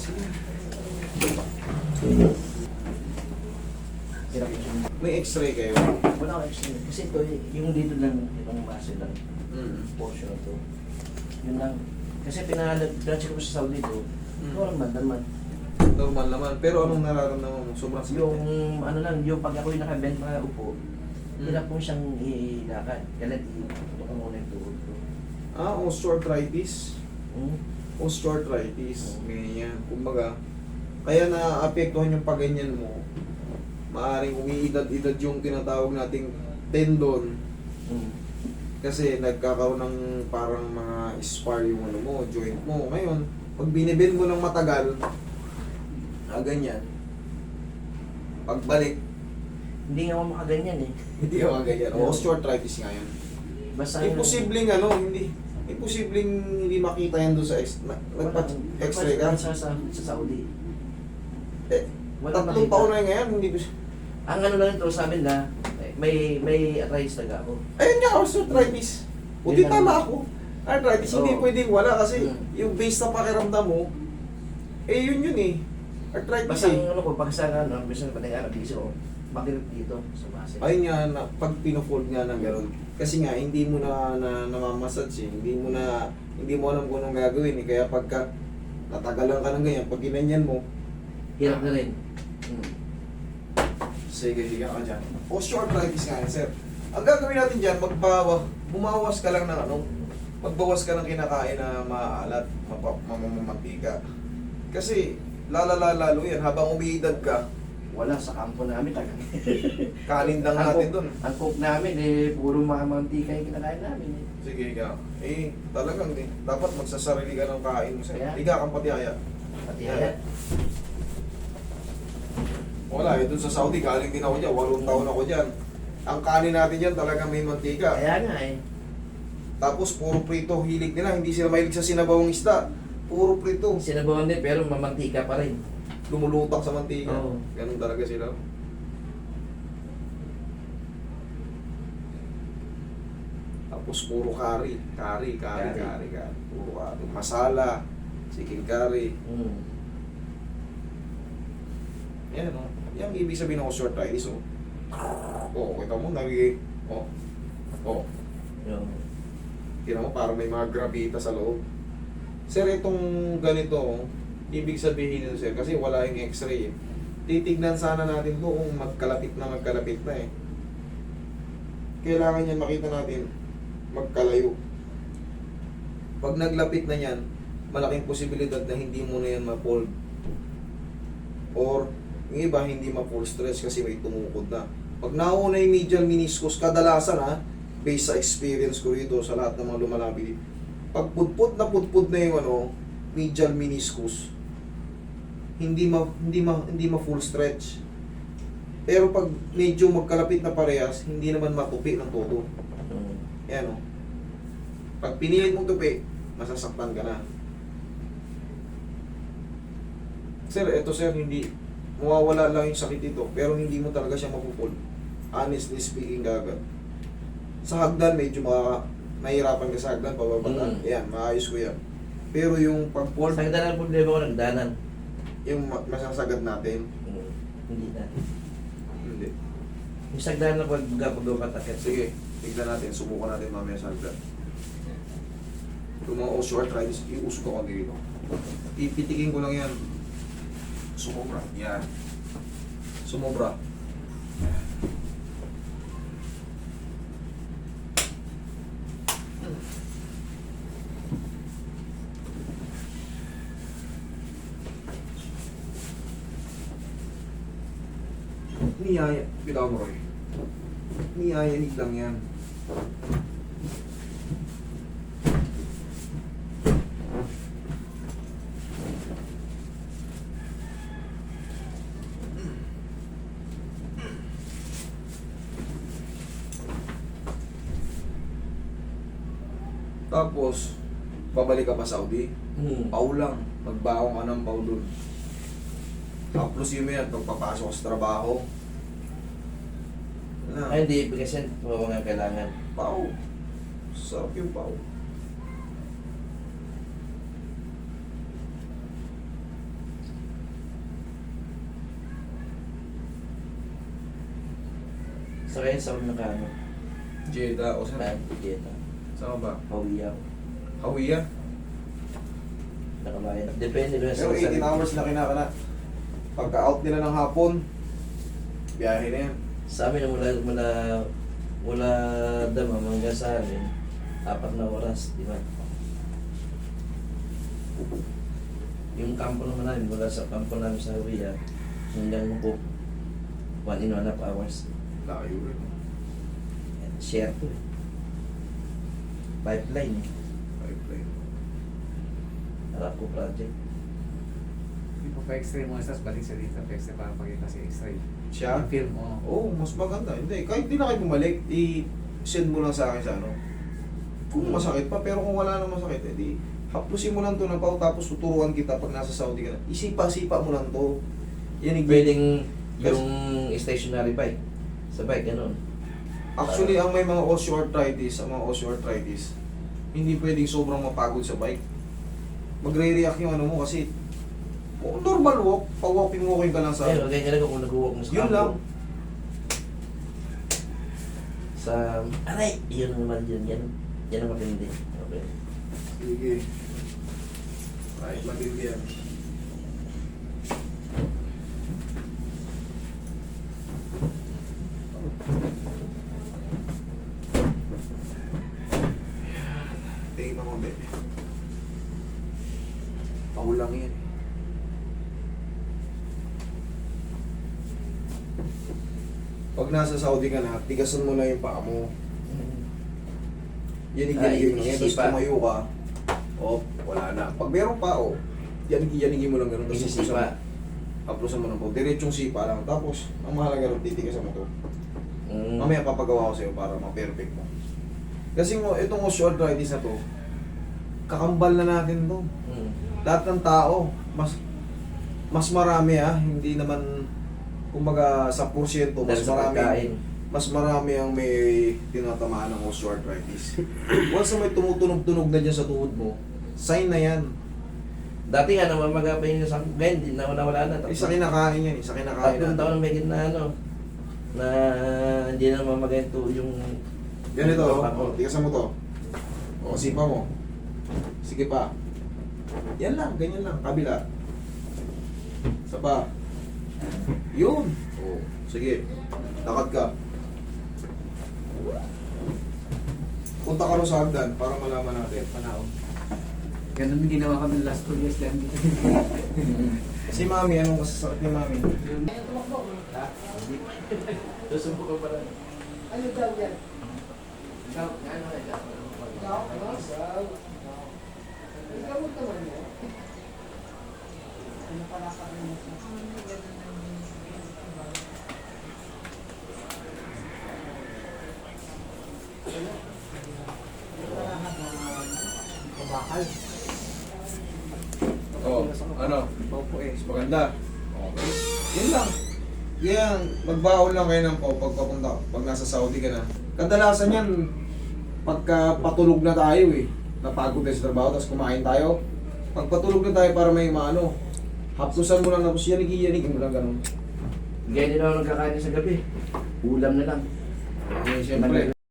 Sige. Hirap yun. May x-ray kayo? Wala akong x-ray. Kasi ito, yung dito lang, itong muscle lang, portion na to. Yun lang. Kasi pinag-check ko sa Saudi ito, normal naman. Normal naman. Pero anong nararamdaman mo? Sobrang sakit. Yung ano lang, yung pag ako yung nakabend na upo, hirap po siyang ilakad. Kaya ito ko muna yung tuhod ko. Osteoarthritis. Osteoarthritis. Ganyan. Kumbaga, kaya naapektuhan yung pagganyan mo. Maaring umiidad-idad yung tinatawag nating tendon. Kasi nagkakaroon ng parang mga spar yung ano mo, joint mo. Ngayon, pag binibend mo ng matagal, ganyan. Pagbalik, Hindi nga ako makaganyan eh. hindi ka ganyan. Osteoarthritis nga yan. Basta Imposibleng imposibleng hindi makita yan doon sa X-ray ka. Sa Saudi. Tatlong taon na ngayon, hindi Ang ano lang ito, sabi na, may arthritis talaga ako. ayun nga, osteoarthritis. Buti Yun lang. tama ako. Arthritis, hindi Oo. pwedeng wala kasi Mm. yung base na pakiramdam mo, yun eh. Arthritis Basta eh. ang ano ko, pag sa ano, gusto na patay araw dito, makirip dito sa base. Ayun nga, pag pino-fold nga ng gano'n. Kasi nga, hindi mo na namamassage eh. Hindi mo alam kung anong gagawin eh. Kaya pagka natagalan ka ng ganyan, pag ginanyan mo, Hirap na rin. sige, higa ka dyan. Osteoarthritis nga yan, sir. Ang gagawin natin dyan, bumawas ka lang ng magbawas ka ng kinakain na maalat, mamamantika. Kasi, lalo yan, habang umiidad ka, Wala sa kampo namin talaga. kanin lang natin dun. Ang cook namin eh, puro mga mantika yung kinakain namin eh. Sige, higa. Talagang dapat magsasarili ka ng kain mo, sir. Kaya? Higa kang patihaya. Pati yan. Wala, dun sa Saudi, galing din ako dyan, 8 taon ako dyan. Ang kanin natin dyan talagang may mantika. Kaya nga eh. Tapos puro prito, hilig nila, hindi sila mahilig sa sinabawang isda. Puro prito. Sinabawan din pero mamantika pa rin. Lumulutak sa mantika. Oo. Ganun talaga sila. Tapos puro curry. Curry. Puro curry. Masala. Chicken curry. Yan o. Yan ang ibig sabihin ng osteoarthritis o. Kita mo, nagiging. Yung, Tingnan mo, parang may mga grabita sa loob. Sir, itong ganito, ibig sabihin nito, sir, kasi wala yung x-ray eh. Titignan sana natin to kung magkalapit na eh. Kailangan yan makita natin magkalayo. Pag naglapit na yan, malaking posibilidad na hindi mo na yan ma-fold. Or, yung iba, hindi ma-full stretch kasi may tumukod na. Pag nauna yung medial meniscus, kadalasan based sa experience ko rito sa lahat ng mga lumalapit, pag pudpud na yung medial meniscus, hindi ma full stretch. Pero pag medyo magkalapit na parehas, hindi naman matupi ng todo. Ayan o. Pag pinilit mong tupi, masasaktan ka na. Sir, eto sir, hindi mawawala lang yung sakit ito, pero hindi mo talaga siya mapupul. Honestly speaking, gagad. Sa hagdan, medyo mahirapan ka sa hagdan, pabababa. Yan, maayos ko yan. Pero yung pag-pull, sa kadalang problema ko nagdanan. yung masasagad natin, Hindi na. hindi. Yung sagdanan na pag-gawa patakit. Sige, tignan natin, subukan natin mamaya sa hagdan. Yung mga osteoarthritis, iusok ako dito. Pipitikin ko lang yan. Sumobra. Yan. Sumobra. Niyaya. Bitaw mo, Roy. Niyayanig lang yan. Tapos, babalik ka pa Saudi, pau lang. Magbaong ka ng pau dun. Tapos yun mo yan, pagpapasok ka sa trabaho. Ay, hindi. Kasi oo nga kailangan. Pau. Sarap yung pau. Sa kaya sa una ka ano, Jeddah o saan? dieta. Saan ba? Hawiya. Hawiya? Nakabayad. Depende rin Pero 18 hours na kinakana. Pagka-out nila ng hapon, biyahe na yan. Sa amin, mula Damam hanggang sa amin, 4 na oras, di ba? Yung kampo naman namin, mula sa kampo namin sa Hawiya, hanggang Mukuk, 1.5 hours. Layo rin. Share to eh. Pipeline eh. Pipeline. Harap ko project. Hindi pa pa-x-ray mo sa balik sa dito, pa-x-ray para pakita si x-ray. Siya? Film mo. Oo, mas maganda. Hindi, kahit di na kayo bumalik, i-send mo lang sa akin sa ano. Kung masakit pa, pero kung wala nang masakit, edi haplusin mo lang to ng pau, tapos tuturuan kita pag nasa Saudi ka na. Isipa-sipa mo lang to. Yan yung Pwedeng yung stationary bike. Sa bike, gano'n. Actually, ang may mga osteoarthritis, hindi pwedeng sobrang mapagod sa bike. Magre-react yung ano mo kasi normal walk, pa-walking ka lang sa... Ayun, ganyan talaga kung nag-walk mo sa Yun kampo. lang. Sa... Aray! Yun naman yun. Yan ang matindi. Okay. Sige. Right, matindi yan. Tingin mo konti. Paulang yan. Pag nasa Saudi ka na, tigasan mo na yung paa mo. Yan yung ginigin mo. Tapos Isisipa. tumayo ka. O, wala na. Pag meron pa, yanigin mo lang gano'n. Tapos Isisipa. haplusan mo ng pao. Diretsong sipa lang. Tapos, ang mahalaga rin, titigasan mo to. Mm. Mamaya papagawa ko sa'yo para ma-perfect mo. Kasi mo, itong osteoarthritis na to, kakambal na natin to. Mm. Lahat ng tao, mas marami hindi naman, kumbaga sa porsyento, Dahil sa pagkain. mas marami ang may tinatamaan ng osteoarthritis. Once na may tumutunog-tunog na dyan sa tuhod mo, sign na yan. Dati nga, namamaga pa yun sa akin. Hindi, nawala na. Isa kinakain yan, isa kinakain Tatlong taon natin. na may gitna, ano, na hindi na mamagay ito yung... Ganito, Ako. tigasan mo to. O, sipa mo. Sige pa. Yan lang, ganyan lang, kabila. Isa pa. Yun. O, sige. Lakad ka. Punta ka rin sa hagdan para malaman natin. Panahon. Ganun yung ginawa kami last 2 years lang dito. Si Mami, anong masasakit ni Mami? Susumpo ka pala. Ano daw yan? Ikaw, ano na ikaw? Ikaw? Ikaw mo naman yan. Ano pala ka rin mo? Bakal. Oh, ano? Opo eh. Mas maganda. Okay. Yun lang. Yan, magbaon lang kayo ng pag papunta, pag nasa Saudi ka na. Kadalasan yan, pagka patulog na tayo napagod tayo sa trabaho, tapos kumain tayo. Pag patulog na tayo para may maano, haptusan mo lang tapos yanig mo lang ganun. Ganyan din ako nagkakain sa gabi. Ulam na lang. Eh, siyempre.